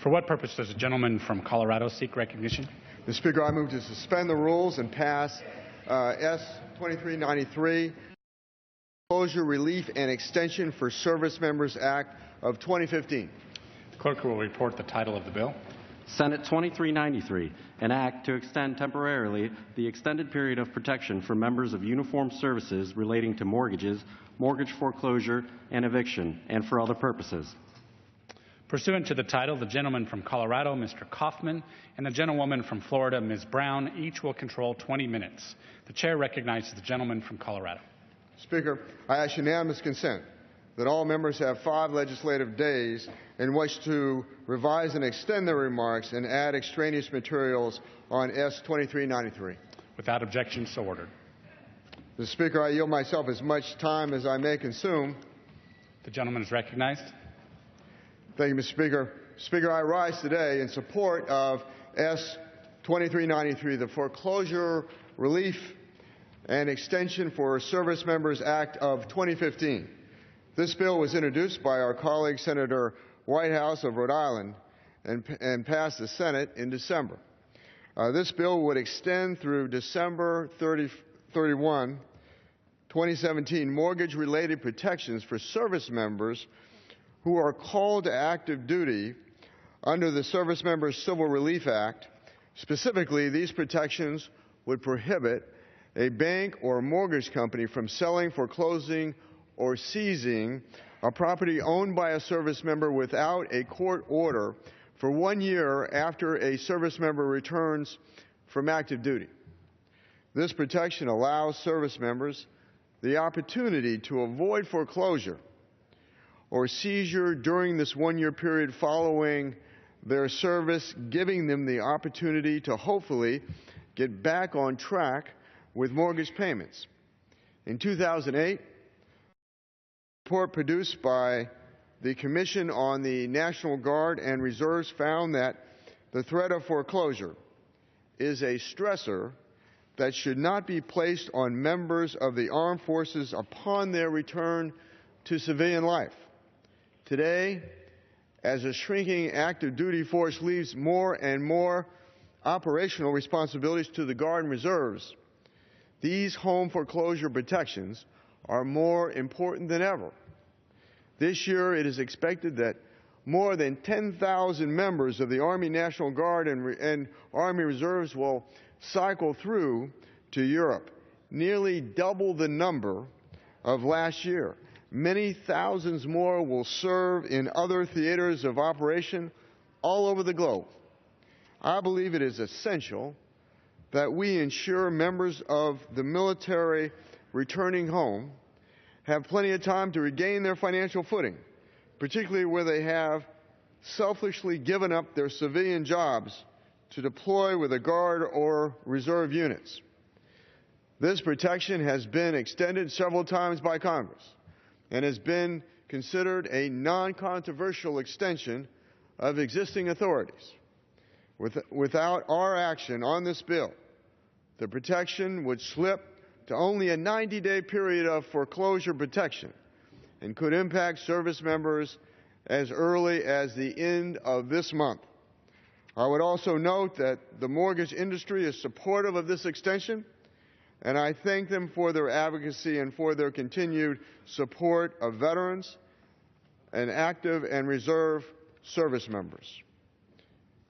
For what purpose does the gentleman from Colorado seek recognition? Mr. Speaker, I move to suspend the rules and pass S.2393, Foreclosure Relief and Extension for Service Members Act of 2015. The clerk will report the title of the bill. Senate 2393, an act to extend temporarily the extended period of protection for members of uniformed services relating to mortgages, mortgage foreclosure, and eviction, and for other purposes. Pursuant to the title, the gentleman from Colorado, Mr. Coffman, and the gentlewoman from Florida, Ms. Brown, each will control 20 minutes. The chair recognizes the gentleman from Colorado. Speaker, I ask unanimous consent that all members have 5 legislative days in which to revise and extend their remarks and add extraneous materials on S.2393. Without objection, so ordered. Mr. Speaker, I yield myself as much time as I may consume. The gentleman is recognized. Thank you, Mr. Speaker. Speaker, I rise today in support of S.2393, the Foreclosure Relief and Extension for Service Members Act of 2015. This bill was introduced by our colleague, Senator Whitehouse of Rhode Island, and passed the Senate in December. This bill would extend through December 31, 2017, mortgage-related protections for service members who are called to active duty under the Service Members Civil Relief Act. Specifically, these protections would prohibit a bank or mortgage company from selling, foreclosing, or seizing a property owned by a service member without a court order for 1 year after a service member returns from active duty. This protection allows service members the opportunity to avoid foreclosure or seizure during this 1-year period following their service, giving them the opportunity to hopefully get back on track with mortgage payments. In 2008, a report produced by the Commission on the National Guard and Reserves found that the threat of foreclosure is a stressor that should not be placed on members of the armed forces upon their return to civilian life. Today, as a shrinking active duty force leaves more and more operational responsibilities to the Guard and Reserves, these home foreclosure protections are more important than ever. This year, it is expected that more than 10,000 members of the Army National Guard and Army Reserves will cycle through to Europe, nearly double the number of last year. Many thousands more will serve in other theaters of operation all over the globe. I believe it is essential that we ensure members of the military returning home have plenty of time to regain their financial footing, particularly where they have selfishly given up their civilian jobs to deploy with the Guard or Reserve units. This protection has been extended several times by Congress and has been considered a non-controversial extension of existing authorities. Without our action on this bill, the protection would slip to only a 90-day period of foreclosure protection and could impact service members as early as the end of this month. I would also note that the mortgage industry is supportive of this extension, and I thank them for their advocacy and for their continued support of veterans and active and reserve service members.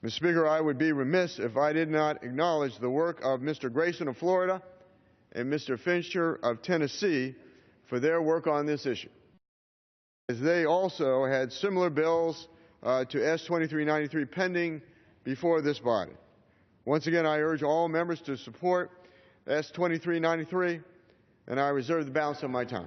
Mr. Speaker, I would be remiss if I did not acknowledge the work of Mr. Grayson of Florida and Mr. Fincher of Tennessee for their work on this issue, as they also had similar bills to S.2393 pending before this body. Once again, I urge all members to support S.2393, and I reserve the balance of my time.